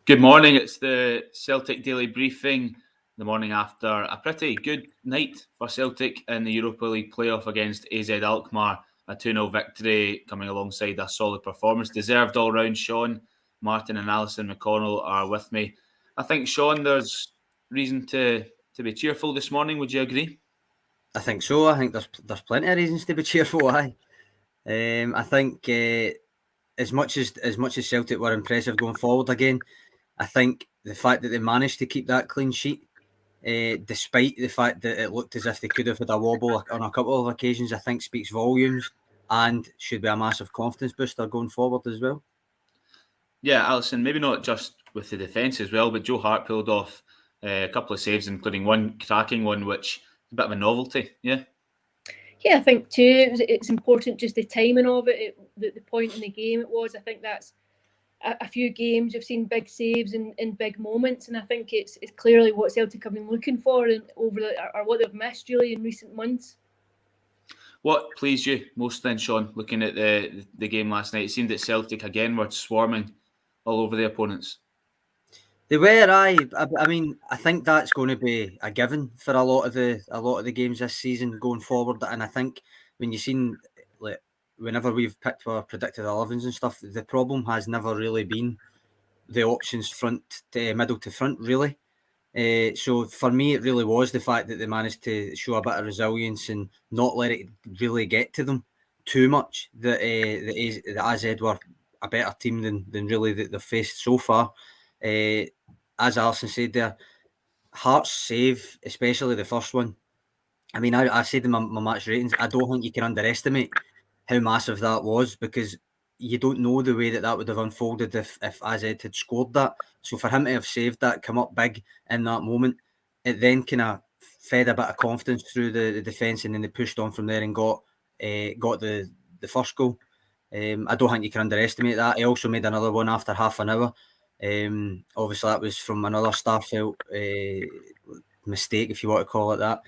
Good morning. It's the Celtic Daily Briefing, the morning after a pretty good night for Celtic in the Europa League playoff against AZ Alkmaar. A 2-0 victory coming alongside a solid performance. Deserved all round. Sean, Martin and Alison McConnell are with me. I think, Sean, there's reason to be cheerful this morning. Would you agree? I think so. I think there's plenty of reasons to be cheerful. I think as much as Celtic were impressive going forward again, I think the fact that they managed to keep that clean sheet, despite the fact that it looked as if they could have had a wobble on a couple of occasions, I think speaks volumes and should be a massive confidence booster going forward as well. Yeah, Alison, maybe not just with the defence as well, but Joe Hart pulled off a couple of saves, including one cracking one, which is a bit of a novelty, yeah? Yeah, I think too, it's important just the timing of it, the point in the game it was. I think that's a few games you've seen big saves in big moments, and I think it's clearly what Celtic have been looking for and or what they've missed really in recent months. What pleased you most then, Sean, looking at the game last night? It seemed that Celtic again were swarming all over the opponents. They were. I mean, I think that's going to be a given for a lot of the games this season going forward. And I think when you've seen, like, whenever we've picked our predicted 11s and stuff, the problem has never really been the options front to middle to front, really. So for me, it really was the fact that they managed to show a bit of resilience and not let it really get to them too much. That the AZ were a better team than really that they've faced so far. As Alison said there, Hart's save, especially the first one. I mean, I said in my match ratings, I don't think you can underestimate how massive that was, because you don't know the way that would have unfolded if AZ had scored that. So for him to have saved that, come up big in that moment, it then kind of fed a bit of confidence through the defence, and then they pushed on from there and got the first goal. I don't think you can underestimate that. He also made another one after half an hour. Obviously that was from another Starfelt mistake, if you want to call it that.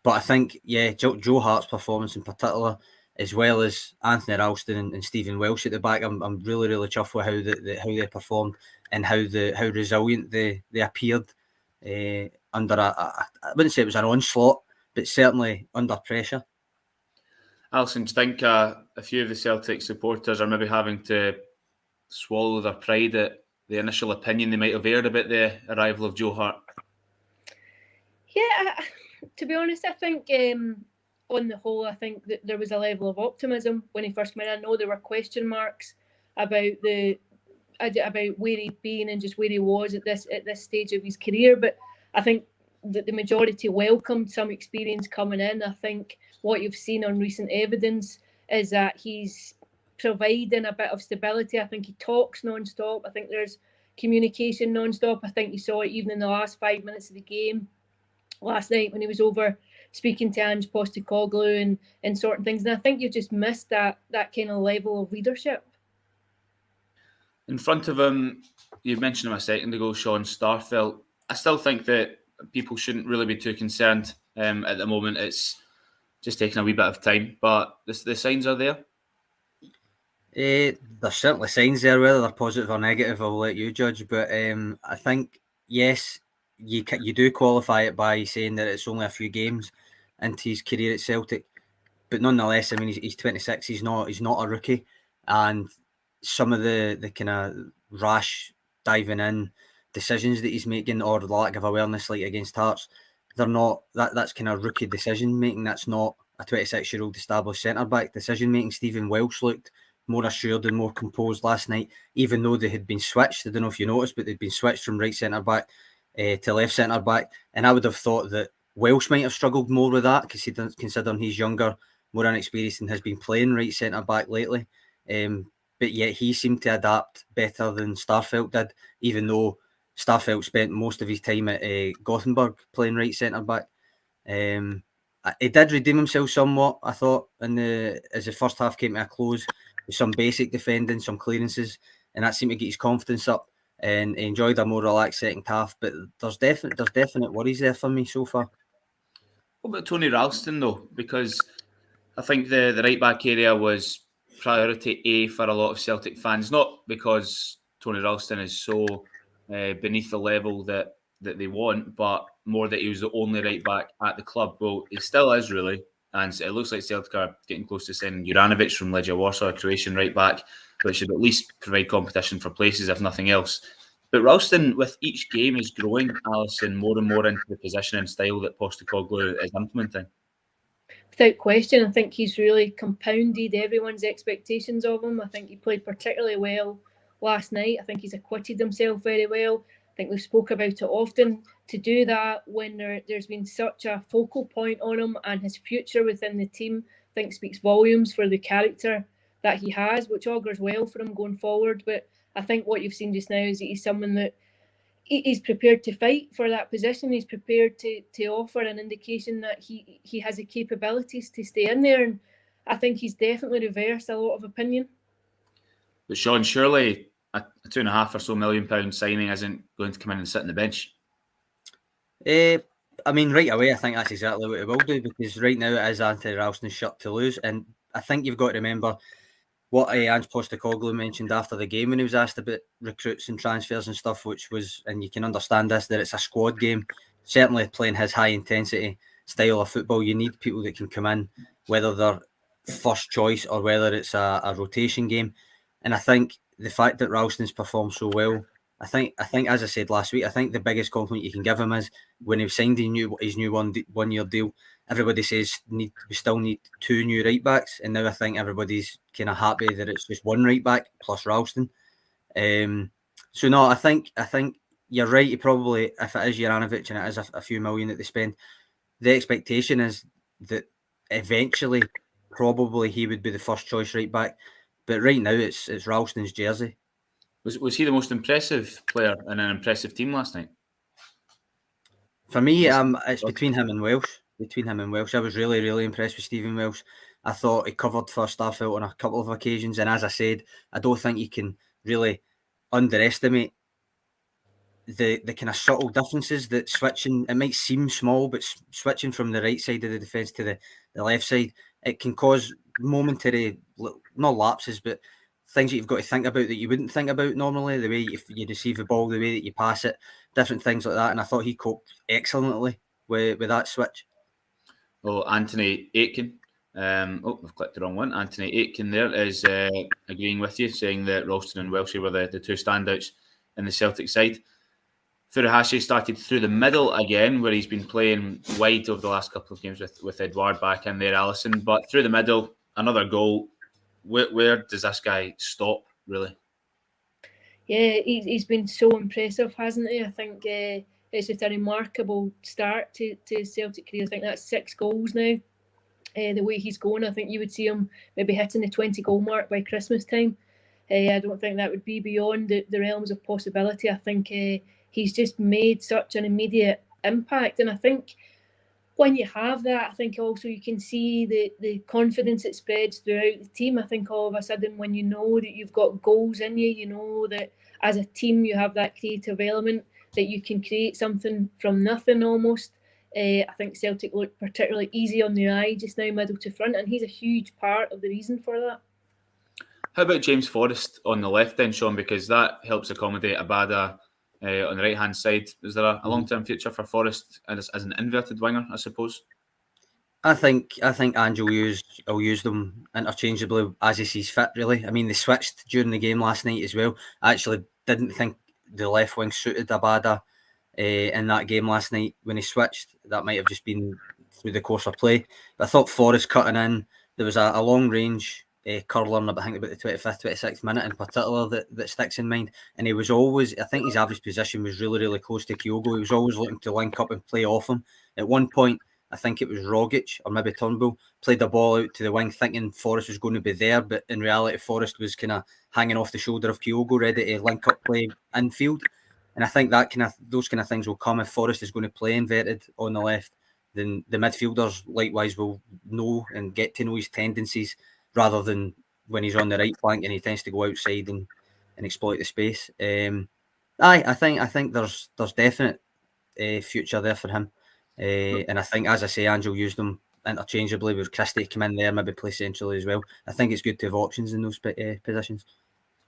But I think, yeah, Joe Hart's performance in particular, as well as Anthony Ralston and Stephen Welsh at the back, I'm really chuffed with how they performed and how resilient they appeared under I wouldn't say it was an onslaught, but certainly under pressure. Alison, do you think a few of the Celtic supporters are maybe having to swallow their pride at the initial opinion they might have aired about the arrival of Joe Hart? Yeah, to be honest, I think on the whole, I think that there was a level of optimism when he first came in. I know there were question marks about where he'd been and just where he was at this stage of his career, but I think that the majority welcomed some experience coming in. I think what you've seen on recent evidence is that he's providing a bit of stability. I think he talks non-stop. I think there's communication non-stop. I think you saw it even in the last 5 minutes of the game last night when he was over speaking to Ange Postecoglou and sorting things. And I think you've just missed that kind of level of leadership. In front of him, you mentioned him a second ago, Sean, Starfelt. I still think that people shouldn't really be too concerned at the moment. It's just taking a wee bit of time, but the signs are there. There's certainly signs there. Whether they're positive or negative, I'll let you judge. But I think, yes, you do qualify it by saying that it's only a few games into his career at Celtic, but nonetheless, I mean, he's 26. He's not a rookie, and some of the kind of rash diving in decisions that he's making, or the lack of awareness, like against Hearts, they're not that's kind of rookie decision making. That's not a 26-year-old established centre back decision making. Stephen Welsh looked more assured and more composed last night, even though they had been switched. I don't know if you noticed, but they'd been switched from right centre back to left centre back, and I would have thought that Welsh might have struggled more with that, considering he's younger, more inexperienced, and has been playing right centre back lately. But yet he seemed to adapt better than Starfelt did, even though Starfelt spent most of his time at Gothenburg playing right centre back. He did redeem himself somewhat, I thought, as the first half came to a close, with some basic defending, some clearances, and that seemed to get his confidence up. And he enjoyed a more relaxed second half, but there's definite worries there for me so far. What about Tony Ralston though? Because I think the right back area was priority A for a lot of Celtic fans, not because Tony Ralston is so beneath the level that they want, but more that he was the only right back at the club. Well, he still is really, and it looks like Celtic are getting close to sending Juranovic from Legia Warsaw, a Croatian right back, which should at least provide competition for places, if nothing else. But Ralston, with each game, is growing, Alison, more and more into the position and style that Postecoglou is implementing. Without question, I think he's really compounded everyone's expectations of him. I think he played particularly well last night. I think he's acquitted himself very well. I think we've spoke about it often. To do that when there's been such a focal point on him and his future within the team, I think speaks volumes for the character that he has, which augurs well for him going forward. But I think what you've seen just now is that he's someone that he's prepared to fight for that position. He's prepared to offer an indication that he has the capabilities to stay in there. And I think he's definitely reversed a lot of opinion. But Sean, surely a £2.5 or so million signing isn't going to come in and sit on the bench. I mean, right away, I think that's exactly what it will do, because right now it is Anthony Ralston's shirt to lose. And I think you've got to remember what Ange Postecoglou mentioned after the game when he was asked about recruits and transfers and stuff, which was, and you can understand this, that it's a squad game. Certainly playing his high intensity style of football, you need people that can come in, whether they're first choice or whether it's a rotation game. And I think the fact that Ralston's performed so well, I think, as I said last week, I think the biggest compliment you can give him is when he signed his new 1 year deal. Everybody says we still need 2 new right backs, and now I think everybody's kind of happy that it's just 1 right back plus Ralston. So no, I think you're right. He probably, if it is Juranovic and it is a few million that they spend, the expectation is that eventually, probably he would be the first choice right back. But right now, it's Ralston's jersey. Was he the most impressive player in an impressive team last night? For me, it's between him and Welsh. I was really, really impressed with Stephen Welsh. I thought he covered for Starfelt on a couple of occasions, and as I said, I don't think you can really underestimate the kind of subtle differences that switching. It might seem small, but switching from the right side of the defence to the left side, it can cause momentary, not lapses, but things that you've got to think about that you wouldn't think about normally, the way you receive the ball, the way that you pass it, different things like that. And I thought he coped excellently with that switch. Oh, Anthony Aitken. I've clicked the wrong one. Anthony Aitken there is agreeing with you, saying that Ralston and Welsh were the two standouts in the Celtic side. Furuhashi started through the middle again, where he's been playing wide over the last couple of games with Edouard back in there, Alison. But through the middle, another goal. Where does this guy stop, really? Yeah, he's been so impressive, hasn't he? I think it's just a remarkable start to his Celtic career. I think that's 6 goals now. The way he's going, I think you would see him maybe hitting the 20-goal mark by Christmas time. I don't think that would be beyond the realms of possibility. I think he's just made such an immediate impact. And I think when you have that, I think also you can see the confidence it spreads throughout the team. I think all of a sudden when you know that you've got goals in you, you know that as a team you have that creative element, that you can create something from nothing almost. I think Celtic look particularly easy on the eye just now, middle to front, and he's a huge part of the reason for that. How about James Forrest on the left then, Sean? Because that helps accommodate Abada on the right-hand side. Is there a long-term future for Forrest as an inverted winger, I suppose? I think Ange will use them interchangeably as he sees fit, really. I mean, they switched during the game last night as well. I actually didn't think the left wing suited Abada in that game last night when he switched. That might have just been through the course of play. But I thought Forrest cutting in, there was a long range curler in about the 25th, 26th minute in particular that sticks in mind. And he was always, I think his average position was really, really close to Kyogo. He was always looking to link up and play off him. At one point, I think it was Rogic or maybe Turnbull played the ball out to the wing thinking Forrest was going to be there, but in reality Forrest was kind of hanging off the shoulder of Kyogo, ready to link up play infield. And I think those kind of things will come if Forrest is going to play inverted on the left. Then the midfielders likewise will know and get to know his tendencies rather than when he's on the right flank and he tends to go outside and exploit the space. I think there's definite future there for him. And I think, as I say, Ange will use them interchangeably with Christie come in there, maybe play centrally as well. I think it's good to have options in those positions.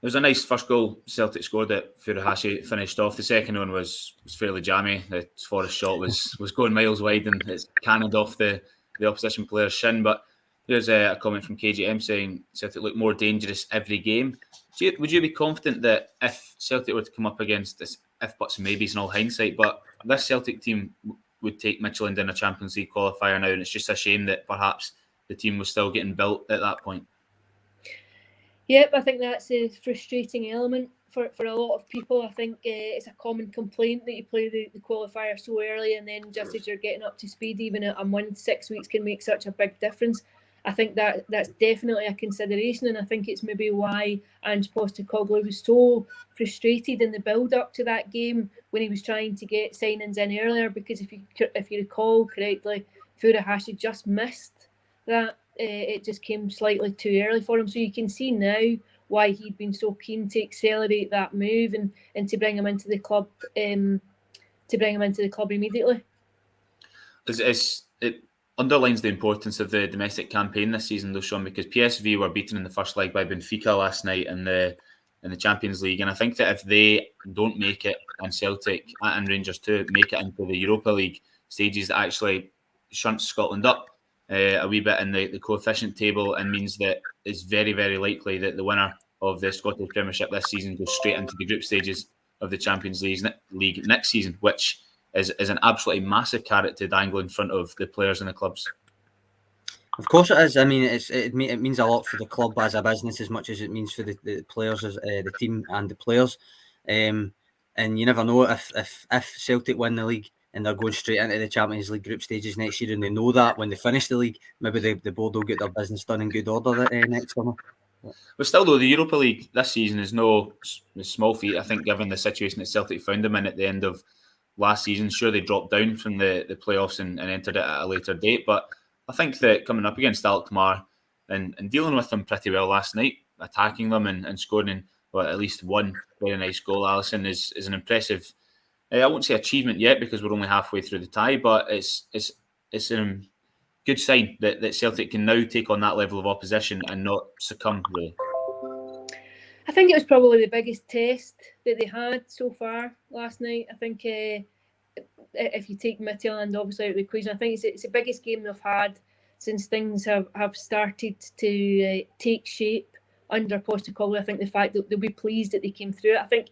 was a nice first goal Celtic scored that Furuhashi finished off. The second one was fairly jammy. The Forrest shot was going miles wide and it's cannoned off the opposition player's shin. But here's a comment from KGM saying Celtic look more dangerous every game. Would you be confident that if Celtic were to come up against this, if buts and maybes in all hindsight, but this Celtic team would take Midtjylland in a Champions League qualifier now, and it's just a shame that perhaps the team was still getting built at that point? Yep, I think that's a frustrating element for a lot of people. I think it's a common complaint that you play the qualifier so early and then just as you're getting up to speed, even a month, 6 weeks can make such a big difference. I think that's definitely a consideration, and I think it's maybe why Ange Postecoglou was so frustrated in the build-up to that game when he was trying to get signings in earlier, because if you recall correctly, Furuhashi just missed that. It just came slightly too early for him. So you can see now why he'd been so keen to accelerate that move and to bring him into the club immediately. It underlines the importance of the domestic campaign this season, though, Sean, because PSV were beaten in the first leg by Benfica last night in the Champions League, and I think that if they don't make it, and Celtic and Rangers too make it into the Europa League stages, that actually shunts Scotland up a wee bit in the coefficient table, and means that it's very, very likely that the winner of the Scottish Premiership this season goes straight into the group stages of the Champions League next season, which is an absolutely massive carrot to dangle in front of the players and the clubs. Of course it is. I mean, it means a lot for the club as a business as much as it means for the players, as the team and the players. And you never know if Celtic win the league and they're going straight into the Champions League group stages next year, and they know that when they finish the league, maybe the board will get their business done in good order next summer. But still, though, the Europa League this season is no small feat. I think, given the situation that Celtic found them in at the end of last season, sure, they dropped down from the playoffs and entered it at a later date. But I think that coming up against Alkmaar and dealing with them pretty well last night, attacking them and scoring at least one very nice goal, Alison, is an impressive. I won't say achievement yet because we're only halfway through the tie, but it's a good sign that Celtic can now take on that level of opposition and not succumb, really. I think it was probably the biggest test that they had so far last night. I think if you take Midtjylland obviously out of the equation, I think it's the biggest game they've had since things have started to take shape under Postecoglou. I think the fact that they'll be pleased that they came through it. I think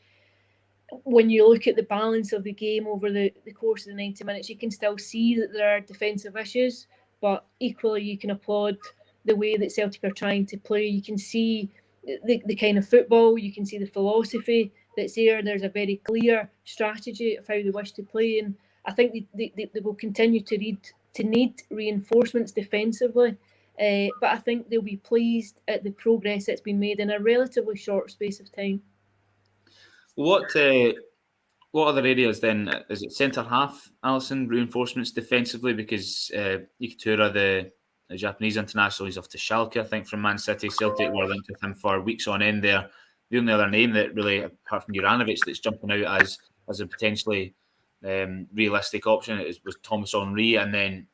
when you look at the balance of the game over the course of the 90 minutes, you can still see that there are defensive issues, but equally you can applaud the way that Celtic are trying to play. You can see the kind of football, you can see the philosophy that's there. There's a very clear strategy of how they wish to play, and I think they will continue to need reinforcements defensively, but I think they'll be pleased at the progress that's been made in a relatively short space of time. What other areas then? Is it centre half, Alison, reinforcements defensively? Because Ikitura, the Japanese international, he's off to Schalke, I think, from Man City. Celtic were linked with him for weeks on end there. The only other name that really, apart from Juranovic, that's jumping out as a potentially realistic option was Thomas Henry, and then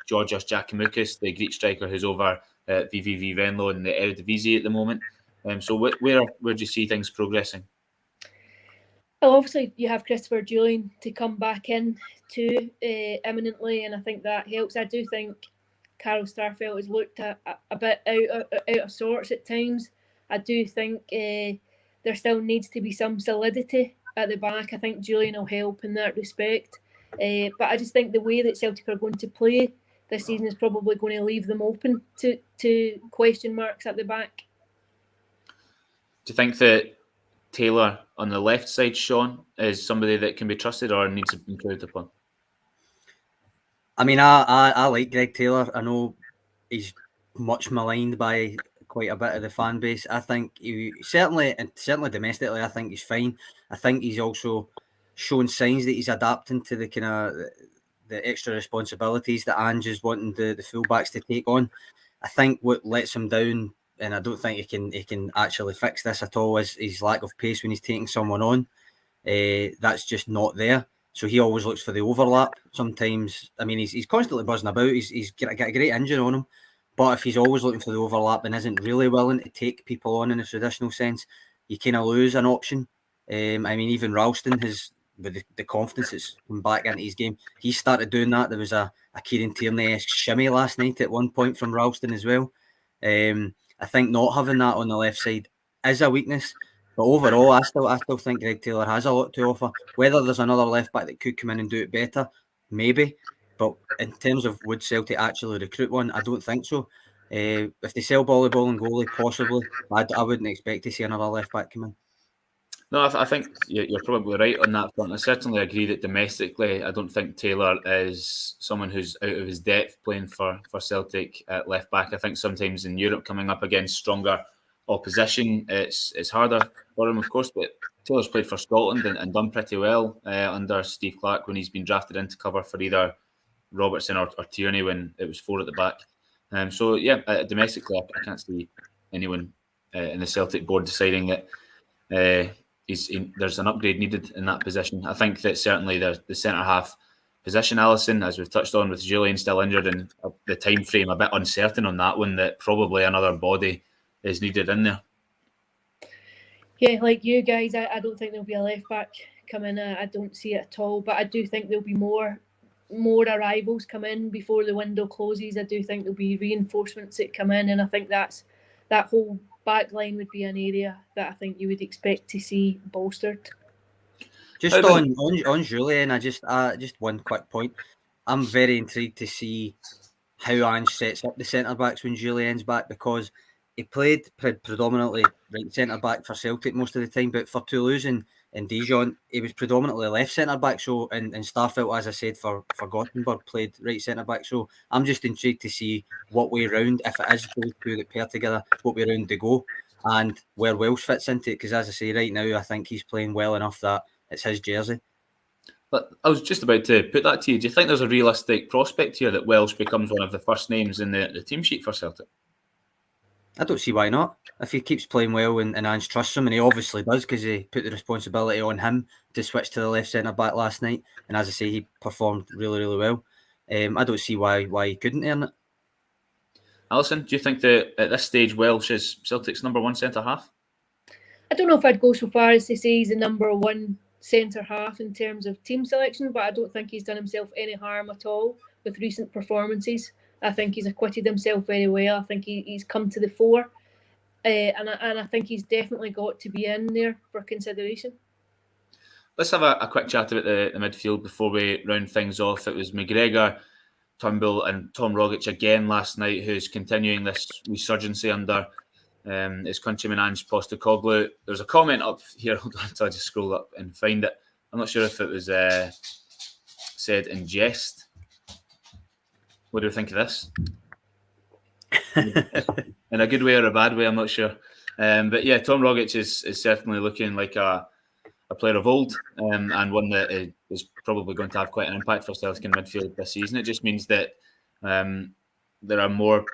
Georgios Giakoumakis, the Greek striker who's over at VVV Venlo in the Eredivisie at the moment. So where do you see things progressing? Well, obviously you have Christopher Julian to come back in too imminently, and I think that helps. I do think Carl Starfelt has looked a bit out of sorts at times. I do think there still needs to be some solidity at the back. I think Julian will help in that respect. But I just think the way that Celtic are going to play this season is probably going to leave them open to question marks at the back. Do you think that Taylor on the left side, Sean, is somebody that can be trusted or needs to be improved upon? I mean, I like Greg Taylor. I know he's much maligned by quite a bit of the fan base. I think he certainly domestically, I think he's fine. I think he's also shown signs that he's adapting to the kind of the extra responsibilities that Ange is wanting the fullbacks to take on. I think what lets him down, and I don't think he can actually fix this at all, is his lack of pace when he's taking someone on. That's just not there. So he always looks for the overlap. Sometimes, I mean, he's constantly buzzing about. He's got a great engine on him. But if he's always looking for the overlap and isn't really willing to take people on in a traditional sense, you kind of lose an option. I mean, even Ralston has, with the confidence that's come back into his game, he started doing that. There was a Kieran Tierney-esque shimmy last night at one point from Ralston as well. I think not having that on the left side is a weakness. But overall, I still think Greg Taylor has a lot to offer. Whether there's another left back that could come in and do it better, maybe. But in terms of would Celtic actually recruit one, I don't think so. If they sell Volleyball and goalie, possibly. I wouldn't expect to see another left back come in. No, I think you're probably right on that front. I certainly agree that domestically, I don't think Taylor is someone who's out of his depth playing for Celtic at left back. I think sometimes in Europe, coming up against stronger opposition, it's harder for him, of course. But Taylor's played for Scotland and done pretty well under Steve Clarke when he's been drafted in to cover for either Robertson or Tierney when it was 4 at the back. So yeah, domestically, I can't see anyone in the Celtic board deciding that there's an upgrade needed in that position. I think that certainly the centre half position, Alison, as we've touched on, with Julian still injured and the time frame a bit uncertain on that one, that probably another body is needed in there. Yeah, like you guys, I don't think there'll be a left back come in. I don't see it at all, but I do think there'll be more arrivals come in before the window closes. I do think there'll be reinforcements that come in, and I think that whole back line would be an area that I think you would expect to see bolstered. Just on Julian, I just one quick point. I'm very intrigued to see how Ange sets up the centre backs when Julian's back, because he played predominantly right centre back for Celtic most of the time, but for Toulouse and Dijon, he was predominantly left centre back. So and Starfelt, as I said, for Gothenburg, played right centre back. So I'm just intrigued to see what way round, if it is those two that pair together, what way round they go, and where Welsh fits into it. Because as I say, right now, I think he's playing well enough that it's his jersey. But I was just about to put that to you. Do you think there's a realistic prospect here that Welsh becomes one of the first names in the team sheet for Celtic? I don't see why not. If he keeps playing well and Ange trusts him, and he obviously does, because he put the responsibility on him to switch to the left centre back last night, and as I say, he performed really, really well. I don't see why he couldn't earn it. Alison, do you think that at this stage Welsh is Celtic's number one centre half? I don't know if I'd go so far as to say he's the number one centre half in terms of team selection, but I don't think he's done himself any harm at all with recent performances. I think he's acquitted himself very well. I think he's come to the fore, and I think he's definitely got to be in there for consideration. Let's have a quick chat about the midfield before we round things off. It was McGregor, Turnbull and Tom Rogic again last night, who's continuing this resurgency under his countryman Ange Postecoglou. There's a comment up here, hold on until I just scroll up and find it. I'm not sure if it was said in jest. What do you think of this? In a good way or a bad way, I'm not sure. But yeah, Tom Rogic is certainly looking like a player of old, and one that is probably going to have quite an impact for Celtic in midfield this season. It just means that there are more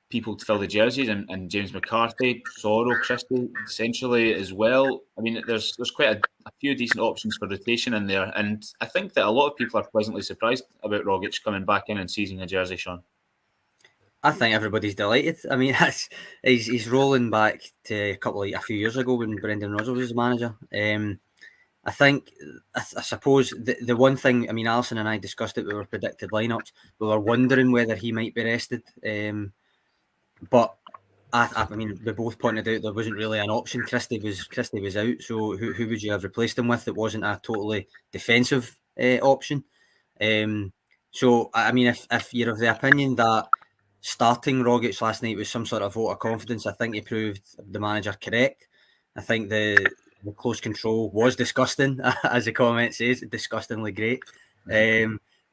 people to fill the jerseys, and James McCarthy, Soro, Christie, essentially as well. I mean, there's quite a few decent options for rotation in there, and I think that a lot of people are pleasantly surprised about Rogic coming back in and seizing a jersey, Sean. I think everybody's delighted. I mean, he's rolling back to a few years ago when Brendan Rodgers was the manager. I think, I suppose, the one thing, I mean, Alison and I discussed it with our predicted lineups. We were wondering whether he might be rested. But I mean, we both pointed out there wasn't really an option. Christie was out, so who would you have replaced him with that wasn't a totally defensive option? So I mean, if you're of the opinion that starting Rogic last night was some sort of vote of confidence, I think he proved the manager correct. I think the close control was disgusting, as the comment says, disgustingly great.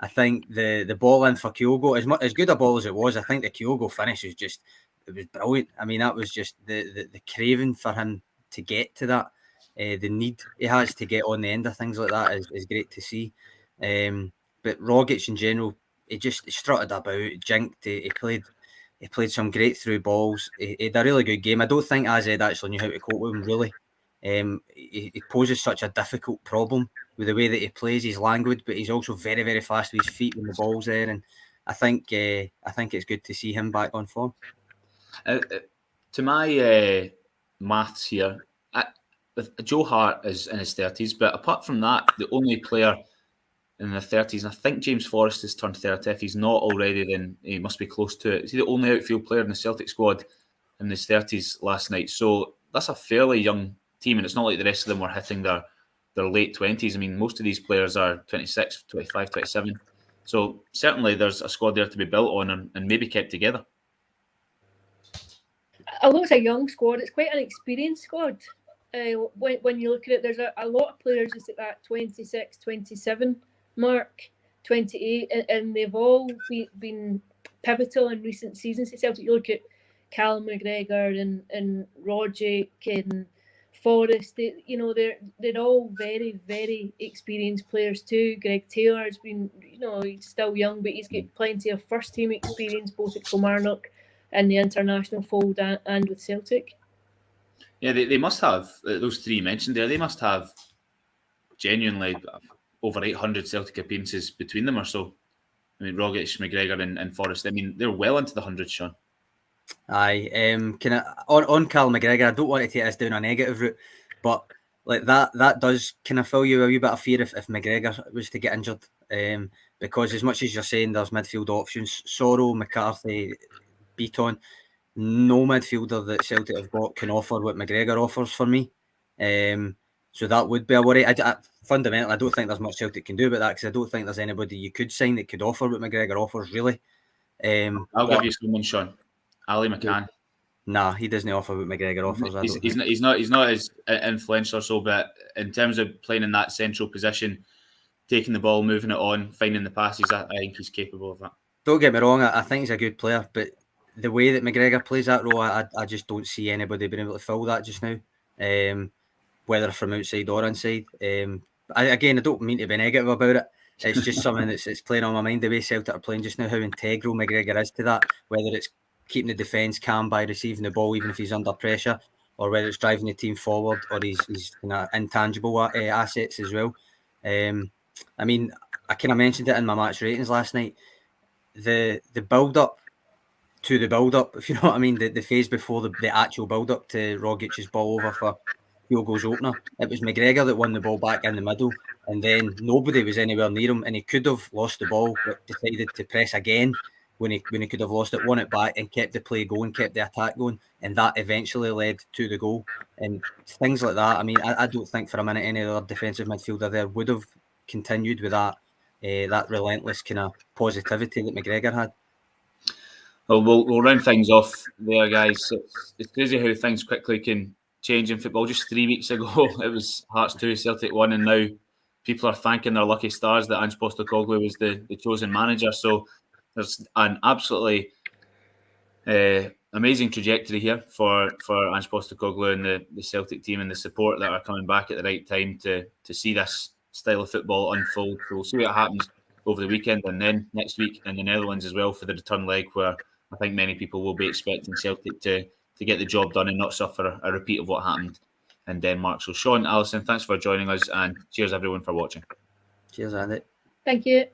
I think the ball in for Kyogo, as good a ball as it was, I think the Kyogo finish was just, it was brilliant. I mean, that was just the craving for him to get to that. The need he has to get on the end of things like that is great to see. But Rogic in general, he strutted about, jinked. He played some great through balls. He had a really good game. I don't think AZ actually knew how to cope with him, really. He poses such a difficult problem with the way that he plays. He's languid, but he's also very, very fast with his feet when the ball's there. And I think it's good to see him back on form. To my maths here, Joe Hart is in his 30s, but apart from that, the only player in their 30s, and I think James Forrest has turned 30. If he's not already, then he must be close to it. Is he the only outfield player in the Celtic squad in his 30s last night? So that's a fairly young team, and it's not like the rest of them were hitting their late 20s. I mean, most of these players are 26, 25, 27. So certainly there's a squad there to be built on and maybe kept together. Although it's a young squad, it's quite an experienced squad. When you look at it, there's a lot of players just at that 26, 27 mark, 28, and they've all been pivotal in recent seasons. You look at Callum McGregor and Rogic and Forrest. They're all very, very experienced players too. Greg Taylor's been, he's still young, but he's got plenty of first team experience both at Kilmarnock and the international fold and with Celtic. Yeah, they must have, those three you mentioned there, they must have genuinely over 800 Celtic appearances between them or so. I mean, Rogic, McGregor and Forrest, I mean, they're well into the hundreds, Sean. Aye, on Cal McGregor, I don't want to take this down a negative route, but like that does kind of fill you a wee bit of fear if McGregor was to get injured. Because as much as you're saying there's midfield options, Sorrow, McCarthy, Beaton, no midfielder that Celtic have got can offer what McGregor offers for me. So that would be a worry. Fundamentally, I don't think there's much Celtic can do about that because I don't think there's anybody you could sign that could offer what McGregor offers, really. I'll give you someone, Sean. Ali McCann. Nah, he doesn't offer what McGregor offers. He's not as influential or so, but in terms of playing in that central position, taking the ball, moving it on, finding the passes, I think he's capable of that. Don't get me wrong, I think he's a good player, but the way that McGregor plays that role, I just don't see anybody being able to fill that just now, whether from outside or inside. I don't mean to be negative about it. It's just something that's playing on my mind, the way Celtic are playing just now, how integral McGregor is to that, whether it's keeping the defence calm by receiving the ball even if he's under pressure, or whether it's driving the team forward, or he's kind of intangible assets as well. I mean, I kind of mentioned it in my match ratings last night. The build-up to the build-up, if you know what I mean, the phase before the actual build-up to Rogic's ball over for Kyogo's opener, it was McGregor that won the ball back in the middle, and then nobody was anywhere near him, and he could have lost the ball, but decided to press again when he could have lost it, won it back, and kept the play going, kept the attack going, and that eventually led to the goal. And things like that, I mean, I don't think for a minute any other defensive midfielder there would have continued with that relentless kind of positivity that McGregor had. Well, we'll round things off there, guys. It's crazy how things quickly can change in football. Just 3 weeks ago, it was Hearts 2, Celtic 1, and now people are thanking their lucky stars that Ange Postecoglou was the chosen manager. So there's an absolutely amazing trajectory here for Ange Postecoglou and the Celtic team, and the support that are coming back at the right time to see this style of football unfold. So we'll see what happens over the weekend, and then next week in the Netherlands as well for the return leg, where I think many people will be expecting Celtic to get the job done and not suffer a repeat of what happened in Denmark. So Sean, Alison, thanks for joining us, and cheers everyone for watching. Cheers, Andy. Thank you.